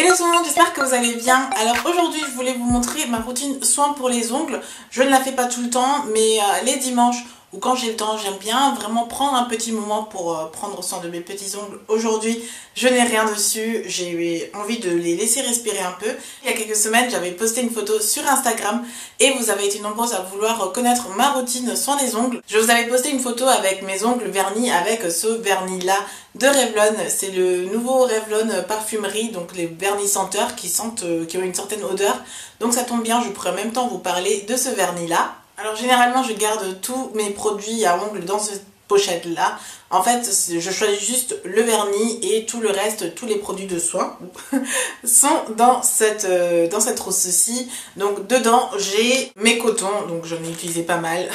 Hello tout le monde, j'espère que vous allez bien. Alors aujourd'hui je voulais vous montrer ma routine soin pour les ongles. Je ne la fais pas tout le temps, mais les dimanches ou quand j'ai le temps, j'aime bien vraiment prendre un petit moment pour prendre soin de mes petits ongles. Aujourd'hui je n'ai rien dessus, j'ai eu envie de les laisser respirer un peu. Il y a quelques semaines j'avais posté une photo sur Instagram et vous avez été nombreuses à vouloir connaître ma routine soin des ongles. Je vous avais posté une photo avec mes ongles vernis avec ce vernis là de Revlon. C'est le nouveau Revlon parfumerie, donc les vernis senteurs qui sentent, qui ont une certaine odeur. Donc ça tombe bien, je pourrais en même temps vous parler de ce vernis là. Alors généralement je garde tous mes produits à ongles dans cette pochette là. En fait je choisis juste le vernis et tout le reste, tous les produits de soin sont dans cette trousse-ci. Donc dedans j'ai mes cotons, donc j'en ai utilisé pas mal.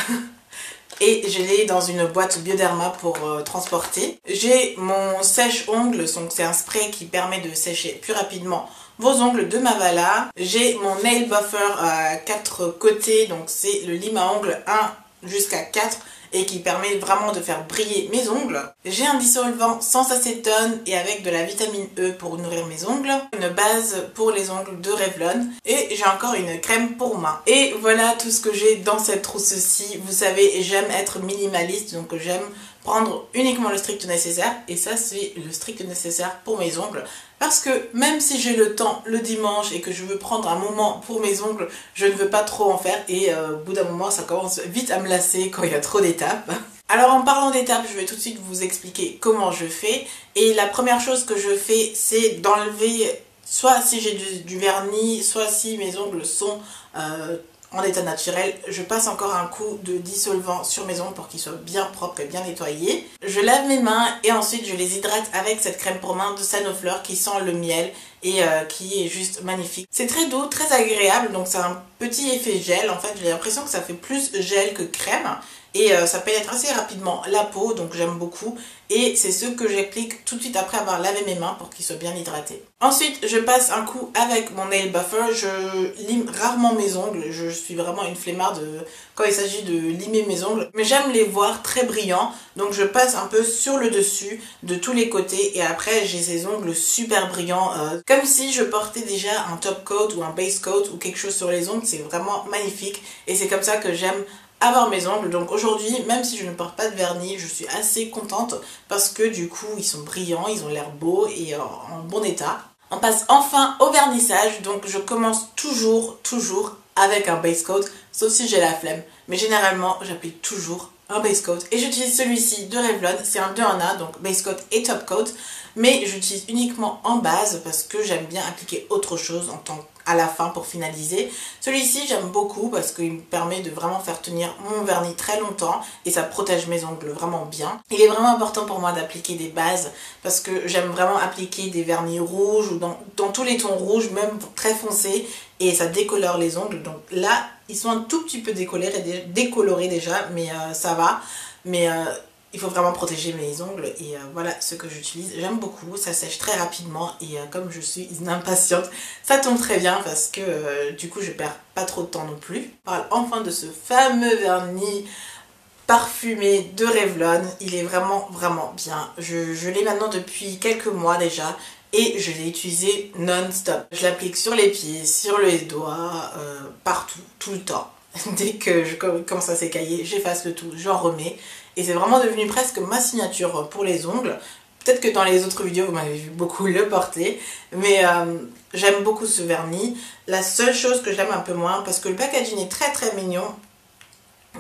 Et je l'ai dans une boîte Bioderma pour transporter. J'ai mon sèche-ongles, donc c'est un spray qui permet de sécher plus rapidement vos ongles de Mavala. J'ai mon nail buffer à 4 côtés, donc c'est le lime à ongles 1 jusqu'à 4 et qui permet vraiment de faire briller mes ongles. J'ai un dissolvant sans acétone et avec de la vitamine E pour nourrir mes ongles. Une base pour les ongles de Revlon. Et j'ai encore une crème pour main. Et voilà tout ce que j'ai dans cette trousse-ci. Vous savez, j'aime être minimaliste, donc j'aime prendre uniquement le strict nécessaire. Et ça, c'est le strict nécessaire pour mes ongles. Parce que même si j'ai le temps le dimanche et que je veux prendre un moment pour mes ongles, je ne veux pas trop en faire et au bout d'un moment ça commence vite à me lasser quand il y a trop d'étapes. Alors en parlant d'étapes, je vais tout de suite vous expliquer comment je fais. Et la première chose que je fais, c'est d'enlever, soit si j'ai du vernis, soit si mes ongles sont en état naturel, je passe encore un coup de dissolvant sur mes ongles pour qu'ils soient bien propres et bien nettoyés. Je lave mes mains et ensuite je les hydrate avec cette crème pour main de Sanofleur qui sent le miel et qui est juste magnifique. C'est très doux, très agréable, donc c'est un petit effet gel. En fait, j'ai l'impression que ça fait plus gel que crème. Et ça pénètre assez rapidement la peau, donc j'aime beaucoup. Et c'est ce que j'applique tout de suite après avoir lavé mes mains pour qu'ils soient bien hydratés. Ensuite, je passe un coup avec mon nail buffer. Je lime rarement mes ongles. Je suis vraiment une flemmarde quand il s'agit de limer mes ongles. Mais j'aime les voir très brillants. Donc je passe un peu sur le dessus, de tous les côtés. Et après, j'ai ces ongles super brillants. Comme si je portais déjà un top coat ou un base coat ou quelque chose sur les ongles. C'est vraiment magnifique. Et c'est comme ça que j'aime avoir mes ongles. Donc aujourd'hui, même si je ne porte pas de vernis, je suis assez contente parce que du coup ils sont brillants, ils ont l'air beaux et en bon état. On passe enfin au vernissage, donc je commence toujours avec un base coat, sauf si j'ai la flemme, mais généralement j'applique toujours un base coat et j'utilise celui-ci de Revlon, c'est un 2 en 1, donc base coat et top coat, mais j'utilise uniquement en base parce que j'aime bien appliquer autre chose à la fin pour finaliser. Celui-ci j'aime beaucoup parce qu'il me permet de vraiment faire tenir mon vernis très longtemps et ça protège mes ongles vraiment bien. Il est vraiment important pour moi d'appliquer des bases parce que j'aime vraiment appliquer des vernis rouges ou dans tous les tons rouges, même très foncés, et ça décolore les ongles. Donc là ils sont un tout petit peu décolorés déjà, mais ça va. Mais il faut vraiment protéger mes ongles et voilà ce que j'utilise. J'aime beaucoup, ça sèche très rapidement et comme je suis une impatiente, ça tombe très bien parce que du coup je perds pas trop de temps non plus. On parle enfin de ce fameux vernis parfumé de Revlon. Il est vraiment bien. Je l'ai maintenant depuis quelques mois déjà et je l'ai utilisé non-stop. Je l'applique sur les pieds, sur les doigts, partout, tout le temps. Dès que je commence à s'écailler, j'efface le tout, j'en remets. Et c'est vraiment devenu presque ma signature pour les ongles. Peut-être que dans les autres vidéos, vous m'avez vu beaucoup le porter. Mais j'aime beaucoup ce vernis. La seule chose que j'aime un peu moins, parce que le packaging est très mignon,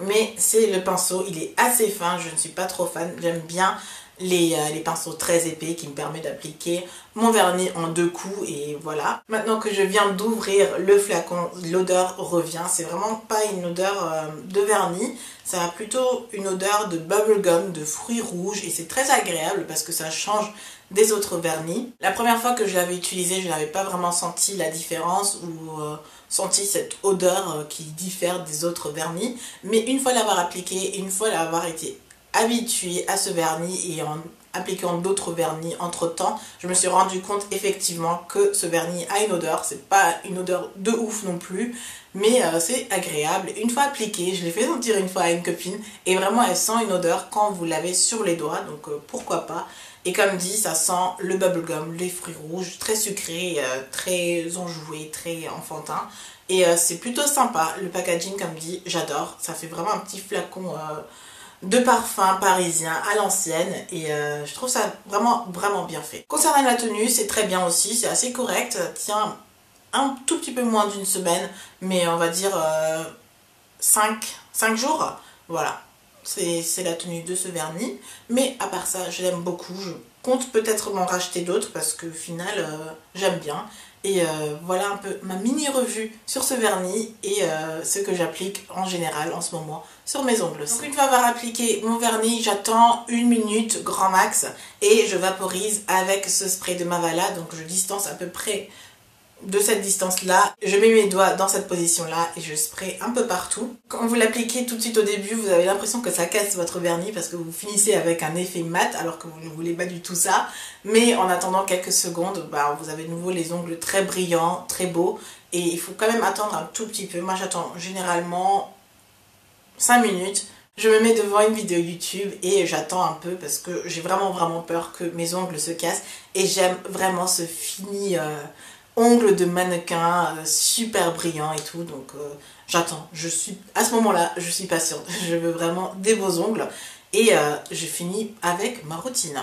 mais c'est le pinceau. Il est assez fin, je ne suis pas trop fan. J'aime bien les pinceaux très épais qui me permettent d'appliquer mon vernis en 2 coups et voilà. Maintenant que je viens d'ouvrir le flacon, l'odeur revient. C'est vraiment pas une odeur de vernis, ça a plutôt une odeur de bubblegum, de fruits rouges et c'est très agréable parce que ça change des autres vernis. La première fois que je l'avais utilisé, je n'avais pas vraiment senti la différence ou senti cette odeur qui diffère des autres vernis, mais une fois l'avoir appliqué, une fois l'avoir été habituée à ce vernis et en appliquant d'autres vernis entre temps, je me suis rendu compte effectivement que ce vernis a une odeur. C'est pas une odeur de ouf non plus, mais c'est agréable. Une fois appliqué, je l'ai fait sentir une fois à une copine et vraiment elle sent une odeur quand vous l'avez sur les doigts, donc pourquoi pas. Et comme dit, ça sent le bubblegum, les fruits rouges, très sucré, très enjoué, très enfantin. Et c'est plutôt sympa, le packaging comme dit, j'adore. Ça fait vraiment un petit flacon de parfum parisien à l'ancienne et je trouve ça vraiment bien fait. Concernant la tenue, c'est très bien aussi, c'est assez correct, tient un tout petit peu moins d'une semaine, mais on va dire 5 jours, voilà. C'est la tenue de ce vernis, mais à part ça, je l'aime beaucoup. Je compte peut-être m'en racheter d'autres parce que au final, j'aime bien. Et voilà un peu ma mini revue sur ce vernis et ce que j'applique en général en ce moment sur mes ongles aussi. Donc une fois avoir appliqué mon vernis, j'attends 1 minute grand max et je vaporise avec ce spray de Mavala. Donc je distance à peu près de cette distance là, je mets mes doigts dans cette position là et je spray un peu partout. Quand vous l'appliquez tout de suite au début, vous avez l'impression que ça casse votre vernis parce que vous finissez avec un effet mat alors que vous ne voulez pas du tout ça. Mais en attendant quelques secondes, vous avez de nouveau les ongles très brillants, très beaux et il faut quand même attendre un tout petit peu. Moi j'attends généralement 5 minutes. Je me mets devant une vidéo YouTube et j'attends un peu parce que j'ai vraiment peur que mes ongles se cassent et j'aime vraiment ce fini ongles de mannequin super brillant et tout, donc j'attends, à ce moment là je suis patiente, je veux vraiment des beaux ongles et je finis avec ma routine.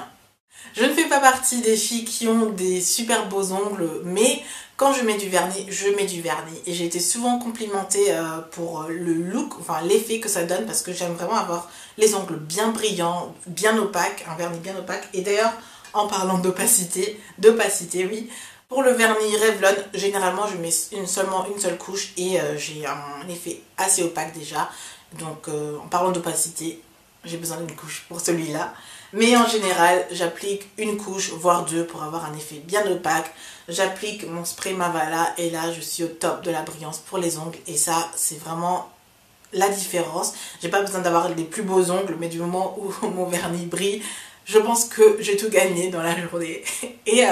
Je ne fais pas partie des filles qui ont des super beaux ongles, mais quand je mets du vernis, je mets du vernis et j'ai été souvent complimentée pour le look, enfin l'effet que ça donne parce que j'aime vraiment avoir les ongles bien brillants, bien opaques, un vernis bien opaque. Et d'ailleurs en parlant d'opacité, oui, pour le vernis Revlon, généralement je mets seulement une seule couche et j'ai un effet assez opaque déjà. Donc en parlant d'opacité, j'ai besoin d'une couche pour celui-là. Mais en général, j'applique une couche, voire 2 pour avoir un effet bien opaque. J'applique mon spray Mavala et là je suis au top de la brillance pour les ongles. Et ça, c'est vraiment la différence. J'ai pas besoin d'avoir les plus beaux ongles, mais du moment où mon vernis brille, je pense que j'ai tout gagné dans la journée. Et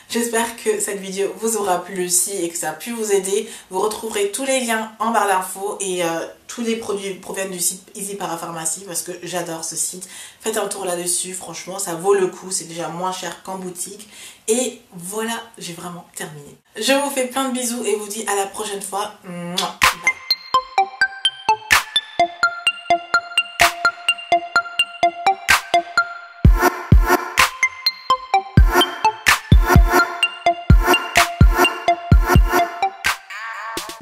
j'espère que cette vidéo vous aura plu aussi et que ça a pu vous aider. Vous retrouverez tous les liens en barre d'infos et tous les produits proviennent du site Easy Parapharmacie parce que j'adore ce site. Faites un tour là-dessus, franchement ça vaut le coup, c'est déjà moins cher qu'en boutique. Et voilà, j'ai vraiment terminé. Je vous fais plein de bisous et vous dis à la prochaine fois. Bye.